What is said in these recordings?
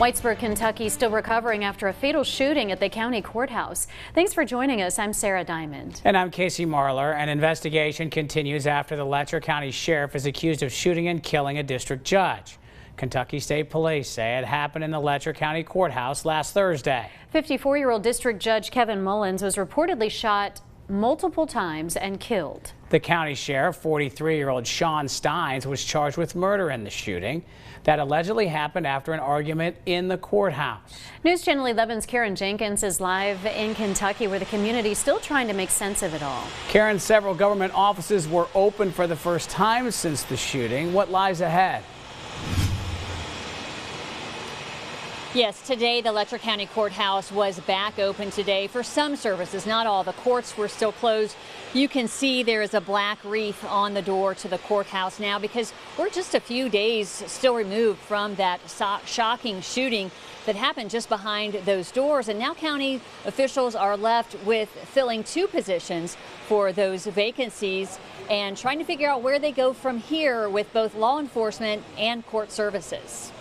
Whitesburg, Kentucky, still recovering after a fatal shooting at the county courthouse. Thanks for joining us. I'm Sarah Diamond. And I'm Casey Marler. An investigation continues after the Letcher County Sheriff is accused of shooting and killing a district judge. Kentucky State Police say it happened in the Letcher County Courthouse last Thursday. 54-year-old District Judge Kevin Mullins was reportedly shot multiple times and killed. The county sheriff, 43-year-old Sean Steins, was charged with murder in the shooting that allegedly happened after an argument in the courthouse. News Channel 11's Karen Jenkins is live in Kentucky, where the community is still trying to make sense of it all. Karen, several government offices were open for the first time since the shooting. What lies ahead? Yes, today the Letcher County Courthouse was back open today for some services, not all. The courts were still closed. You can see there is a black wreath on the door to the courthouse now because we're just a few days still removed from that shocking shooting that happened just behind those doors. And now county officials are left with filling 2 positions for those vacancies and trying to figure out where they go from here with both law enforcement and court services.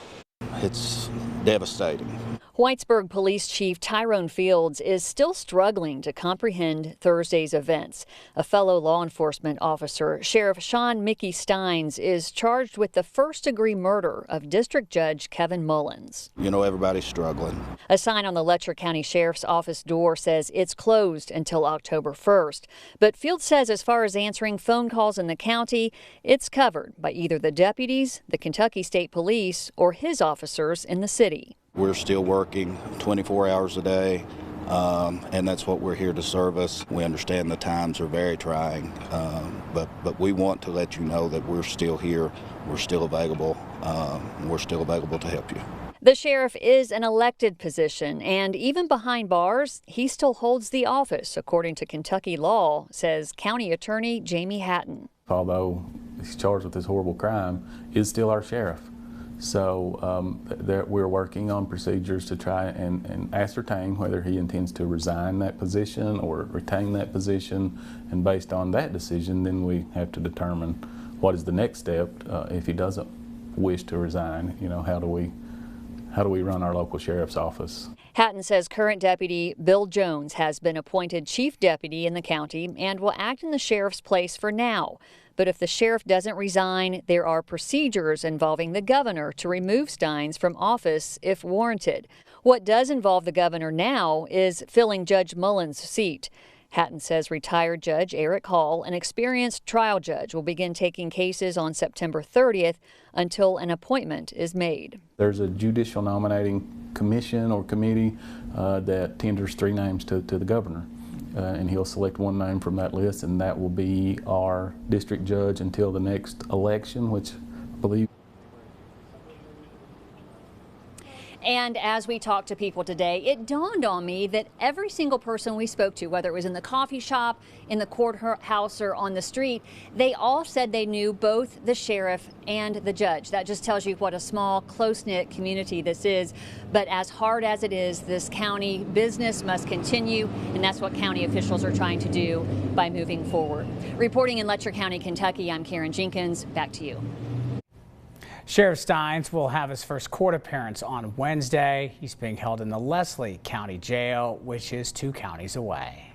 It's devastating. Whitesburg Police Chief Tyrone Fields is still struggling to comprehend Thursday's events. A fellow law enforcement officer, Sheriff Sean "Mickey" Steins, is charged with the first-degree murder of District Judge Kevin Mullins. You know, everybody's struggling. A sign on the Letcher County Sheriff's Office door says it's closed until October 1st. But Fields says as far as answering phone calls in the county, it's covered by either the deputies, the Kentucky State Police, or his officers in the city. We're still working 24 hours a day, and that's what we're here to service. We understand the times are very trying, but we want to let you know that we're still here, we're still available to help you. The sheriff is an elected position, and even behind bars, he still holds the office, according to Kentucky law, says County Attorney Jamie Hatton. Although he's charged with this horrible crime, is still our sheriff. So we're working on procedures to try and ascertain whether he intends to resign that position or retain that position. And based on that decision, then we have to determine what is the next step if he doesn't wish to resign. You know, how do we run our local sheriff's office? Hatton says current deputy Bill Jones has been appointed chief deputy in the county and will act in the sheriff's place for now. But if the sheriff doesn't resign, there are procedures involving the governor to remove Steins from office if warranted. What does involve the governor now is filling Judge Mullins' seat. Hatton says retired Judge Eric Hall, an experienced trial judge, will begin taking cases on September 30th until an appointment is made. There's a judicial nominating commission or committee that tenders 3 names to the governor. And he'll select 1 name from that list, and that will be our district judge until the next election, which I believe. And as we talked to people today, it dawned on me that every single person we spoke to, whether it was in the coffee shop, in the courthouse, or on the street, they all said they knew both the sheriff and the judge. That just tells you what a small, close-knit community this is. But as hard as it is, this county business must continue, and that's what county officials are trying to do by moving forward. Reporting in Letcher County, Kentucky, I'm Karen Jenkins. Back to you. Sheriff Steins will have his first court appearance on Wednesday. He's being held in the Leslie County Jail, which is 2 counties away.